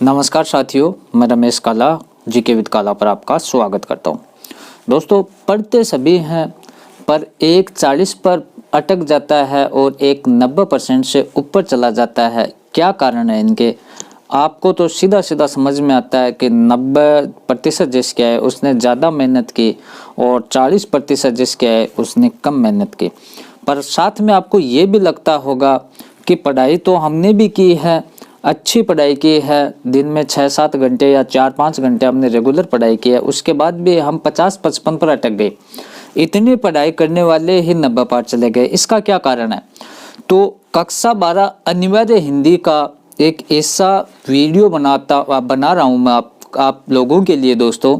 नमस्कार साथियों, मैं रमेश काला जीके विद काला पर आपका स्वागत करता हूं। दोस्तों, पढ़ते सभी हैं पर एक 40 पर अटक जाता है और एक 90% से ऊपर चला जाता है। क्या कारण है इनके? आपको तो सीधा सीधा समझ में आता है कि 90% जिसके है उसने ज़्यादा मेहनत की और 40% जिसके है उसने कम मेहनत की। पर साथ में आपको ये भी लगता होगा कि पढ़ाई तो हमने भी की है, अच्छी पढ़ाई की है, दिन में 6-7 घंटे या 4-5 घंटे हमने रेगुलर पढ़ाई की है, उसके बाद भी हम 50-55 पर अटक गए। इतनी पढ़ाई करने वाले ही 90 पार चले गए। इसका क्या कारण है? तो कक्षा 12 अनिवार्य हिंदी का एक ऐसा वीडियो बना रहा हूँ मैं आप लोगों के लिए दोस्तों।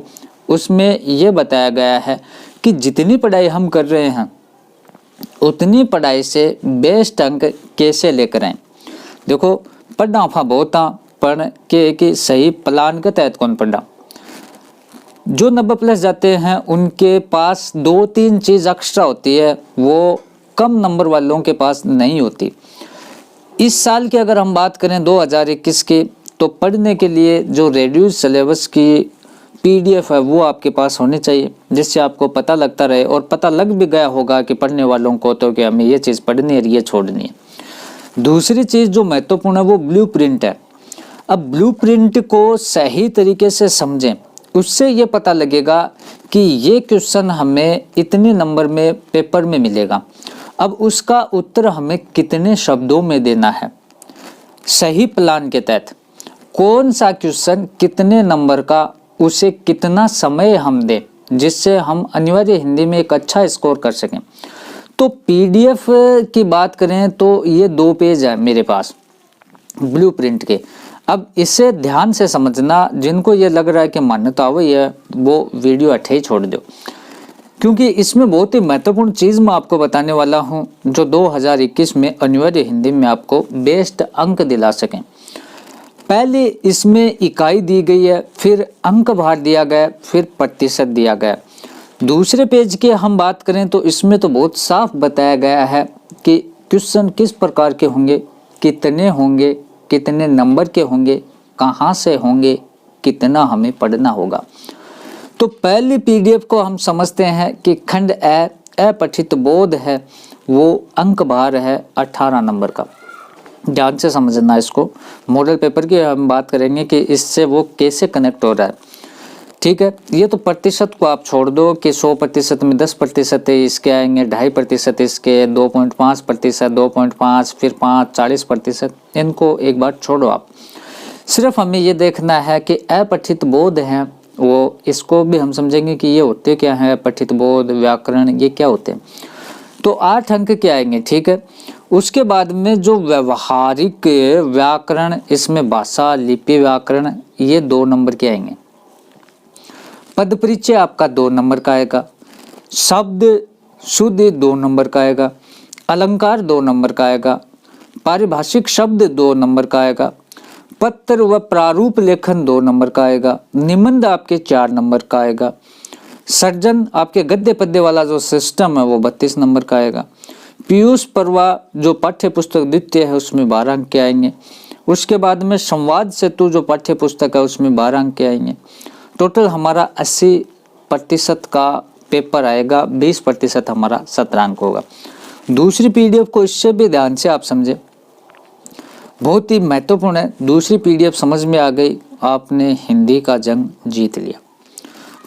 उसमें यह बताया गया है कि जितनी पढ़ाई हम कर रहे हैं उतनी पढ़ाई से बेस्ट अंक कैसे लेकर आए। देखो, पढ़ना आपा बहुत था, पढ़ के कि सही प्लान के तहत कौन पढ़ा। जो 90+ जाते हैं उनके पास 2-3 चीज़ एक्स्ट्रा होती है, वो कम नंबर वालों के पास नहीं होती। इस साल की अगर हम बात करें 2021 की, तो पढ़ने के लिए जो रेड्यूस सिलेबस की PDF है वो आपके पास होनी चाहिए, जिससे आपको पता लगता रहे और पता लग भी गया होगा कि पढ़ने वालों को तो कि हमें ये चीज़ पढ़नी है, ये छोड़नी है। दूसरी चीज़ जो महत्वपूर्ण है वो ब्लूप्रिंट है। अब ब्लूप्रिंट को सही तरीके से समझें, उससे ये पता लगेगा कि ये क्वेश्चन हमें इतने नंबर में पेपर में मिलेगा। अब उसका उत्तर हमें कितने शब्दों में देना है, सही प्लान के तहत कौन सा क्वेश्चन कितने नंबर का, उसे कितना समय हम दें जिससे हम अनिवार्य हिंदी में एक अच्छा स्कोर कर सकें। तो PDF की बात करें तो ये 2 पेज है मेरे पास ब्लूप्रिंट के। अब इसे ध्यान से समझना, जिनको ये लग रहा है कि मान्यता हुई है वो वीडियो अठे ही छोड़ दो, क्योंकि इसमें बहुत ही महत्वपूर्ण चीज़ मैं आपको बताने वाला हूं जो 2021 में अनिवार्य हिंदी में आपको बेस्ट अंक दिला सकें। पहले इसमें इकाई दी गई है, फिर अंक भार दिया गया, फिर प्रतिशत दिया गया। दूसरे पेज की हम बात करें तो इसमें तो बहुत साफ बताया गया है कि क्वेश्चन किस प्रकार के होंगे, कितने होंगे, कितने नंबर के होंगे, कहाँ से होंगे, कितना हमें पढ़ना होगा। तो पहली PDF को हम समझते हैं कि खंड अपठित बोध है, वो अंक भार है 18 नंबर का। ध्यान से समझना इसको। मॉडल पेपर की हम बात करेंगे कि इससे वो कैसे कनेक्ट हो रहा है। ठीक है, ये तो प्रतिशत को आप छोड़ दो कि 100% में 10% इसके आएंगे, 2.5% इसके, 2.5%, 2.5, फिर 5, 40%। इनको एक बार छोड़ो आप। सिर्फ हमें ये देखना है कि अपठित बोध हैं, वो इसको भी हम समझेंगे कि ये होते क्या हैं, अपठित बोध, व्याकरण, ये क्या होते हैं। तो 8 अंक के आएंगे। ठीक है, उसके बाद में जो व्यवहारिक व्याकरण, इसमें भाषा, लिपि व्याकरण, ये 2 नंबर के आएंगे। पद परिचय आपका 2 नंबर का आएगा। शब्द शुद्ध 2 नंबर का आएगा। अलंकार 2 नंबर का आएगा। पारिभाषिक शब्द 2 नंबर का आएगा। पत्र व प्रारूप लेखन 2 नंबर का आएगा। निबंध आपके 4 नंबर का आएगा। सर्जन आपके गद्य पद्य वाला जो सिस्टम है वो 32 नंबर का आएगा। पीयूष पर्वा जो पाठ्य पुस्तक द्वितीय है उसमें 12 अंक के आएंगे। उसके बाद में संवाद सेतु जो पाठ्य पुस्तक है उसमें 12 अंक के आएंगे। टोटल हमारा 80% का पेपर आएगा, 20% हमारा 17 अंक होगा। दूसरी PDF को इससे भी ध्यान से आप समझे, बहुत ही महत्वपूर्ण है। दूसरी PDF समझ में आ गई, आपने हिंदी का जंग जीत लिया।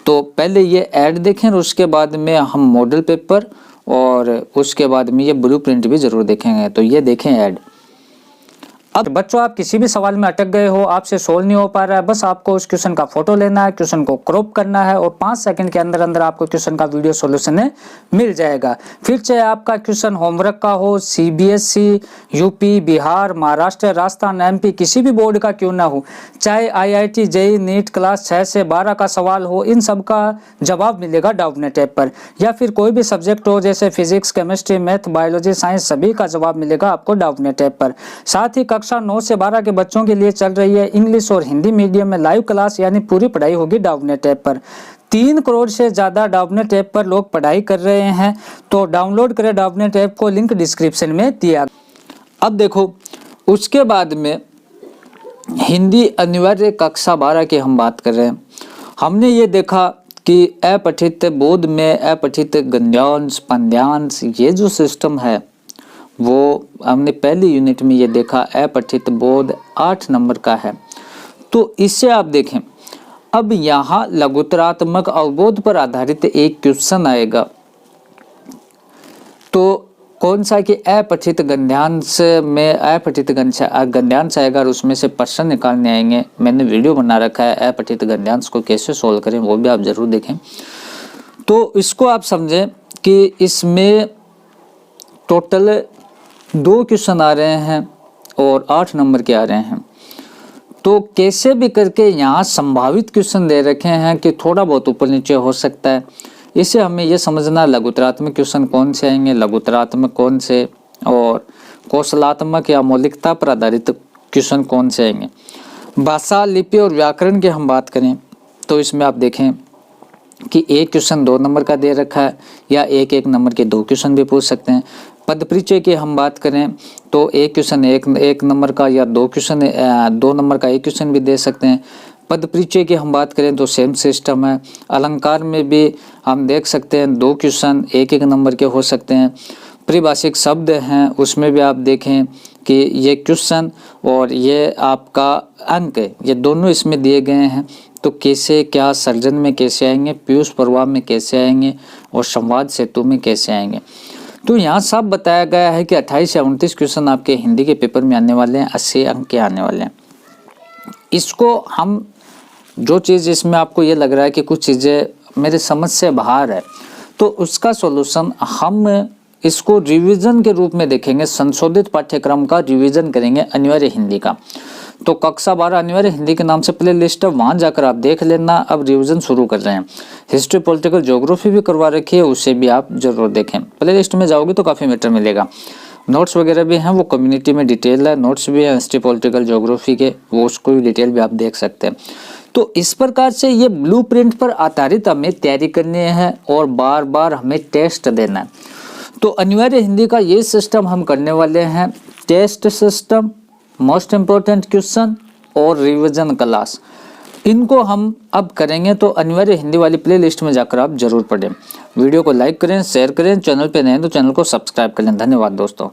तो पहले ये ऐड देखें और उसके बाद में हम मॉडल पेपर और उसके बाद में ये ब्लूप्रिंट भी जरूर देखेंगे। तो ये देखें ऐड। अब बच्चों, आप किसी भी सवाल में अटक गए हो, आपसे सोल्व नहीं हो पा रहा है, बस आपको उस क्वेश्चन का फोटो लेना है, क्वेश्चन को क्रॉप करना है और 5 सेकंड के अंदर अंदर आपको क्वेश्चन का वीडियो सॉल्यूशन मिल जाएगा। फिर चाहे आपका क्वेश्चन होमवर्क का हो, CBSE, UP, Bihar, Maharashtra, Rajasthan, MP, किसी भी बोर्ड का क्यों ना हो, चाहे IIT, JEE, नीट क्लास 6 से 12 का सवाल हो, इन सब का जवाब मिलेगा डाउटनेट ऐप पर। या फिर कोई भी सब्जेक्ट हो जैसे physics, chemistry, math, biology, science, सभी का जवाब मिलेगा आपको डाउटनेट ऐप पर। साथ ही कक्षा 9 से 12 के बच्चों के लिए चल रही है इंग्लिश और हिंदी मीडियम में लाइव क्लास, यानी पूरी पढ़ाई होगी डाउटनेट ऐप पर। 3 करोड़ से ज्यादा डाउटनेट ऐप पर लोग पढ़ाई कर रहे हैं। तो डाउनलोड करें डाउटनेट ऐप को, लिंक डिस्क्रिप्शन में दिया। अब देखो, उसके बाद में हिंदी अनिवार्य कक्षा 12 की हम बात कर रहे हैं। हमने ये देखा कि अपठित बोध में अपठित गद्यांश पद्यांश ये जो सिस्टम है वो हमने पहली यूनिट में ये देखा। अपठित बोध 8 नंबर का है। तो इससे आप देखें, अब यहाँ लघुतरात्मक अवबोध पर आधारित एक क्वेश्चन आएगा। तो कौन सा कि अपठित गद्यांश में अपठित गद्यांश आएगा और उसमें से प्रश्न निकालने आएंगे। मैंने वीडियो बना रखा है अपठित गद्यांश को कैसे सोल्व करें, वो भी आप जरूर देखें। तो इसको आप समझें कि इसमें टोटल 2 क्वेश्चन आ रहे हैं और 8 नंबर के आ रहे हैं। तो कैसे भी करके यहाँ संभावित क्वेश्चन दे रखे हैं कि थोड़ा बहुत ऊपर नीचे हो सकता है। इसे हमें यह समझना लघुतरात्मक क्वेश्चन कौन से आएंगे, लघुतरात्मक कौन से, और कौशलात्मक या मौलिकता पर आधारित क्वेश्चन कौन से आएंगे। भाषा, लिपि और व्याकरण की हम बात करें तो इसमें आप देखें कि एक क्वेश्चन 2 नंबर का दे रखा है या एक नंबर के 2 क्वेश्चन भी पूछ सकते हैं। पद परिचय की हम बात करें तो एक क्वेश्चन एक नंबर का या 2 क्वेश्चन 2 नंबर का एक क्वेश्चन भी दे सकते हैं। पद परिचय की हम बात करें तो सेम सिस्टम है। अलंकार में भी हम देख सकते हैं 2 क्वेश्चन एक नंबर के हो सकते हैं। परिभाषिक शब्द हैं उसमें भी आप देखें कि ये क्वेश्चन और ये आपका अंक ये दोनों इसमें दिए गए हैं। तो कैसे क्या सर्जन में कैसे आएंगे, पीयूष प्रवाह में कैसे आएंगे और संवाद सेतु में कैसे आएंगे। तो यहाँ साफ बताया गया है कि 28 से 29 क्वेश्चन आपके हिंदी के पेपर में आने वाले हैं, 80 अंक के आने वाले हैं। इसको हम जो चीज़ इसमें आपको ये लग रहा है कि कुछ चीज़ें मेरे समझ से बाहर है, तो उसका सॉल्यूशन हम इसको रिवीजन के रूप में देखेंगे। संशोधित पाठ्यक्रम का रिवीजन करेंगे अनिवार्य हिंदी का। तो कक्षा 12 अनिवार्य हिंदी के नाम से प्ले लिस्ट है, वहाँ जाकर आप देख लेना। अब रिवीजन शुरू कर रहे हैं। हिस्ट्री, पॉलिटिकल, ज्योग्राफी भी करवा रखी है, उसे भी आप जरूर देखें। प्ले लिस्ट में जाओगे तो काफ़ी मैटर मिलेगा। नोट्स वगैरह भी हैं, वो कम्युनिटी में डिटेल है, नोट्स भी है हिस्ट्री, पॉलिटिकल, ज्योग्राफी के, वो उसको भी डिटेल भी आप देख सकते हैं। तो इस प्रकार से ये ब्लूप्रिंट पर आधारित हमें तैयारी करनी है और बार बार हमें टेस्ट देना है। तो अनिवार्य हिंदी का ये सिस्टम हम करने वाले हैं, test system, most important question और रिवीजन क्लास। इनको हम अब करेंगे। तो अनिवार्य हिंदी वाली प्ले लिस्ट में जाकर आप जरूर पढ़ें। वीडियो को लाइक करें, शेयर करें, चैनल पे नए तो चैनल को सब्सक्राइब करें। धन्यवाद दोस्तों।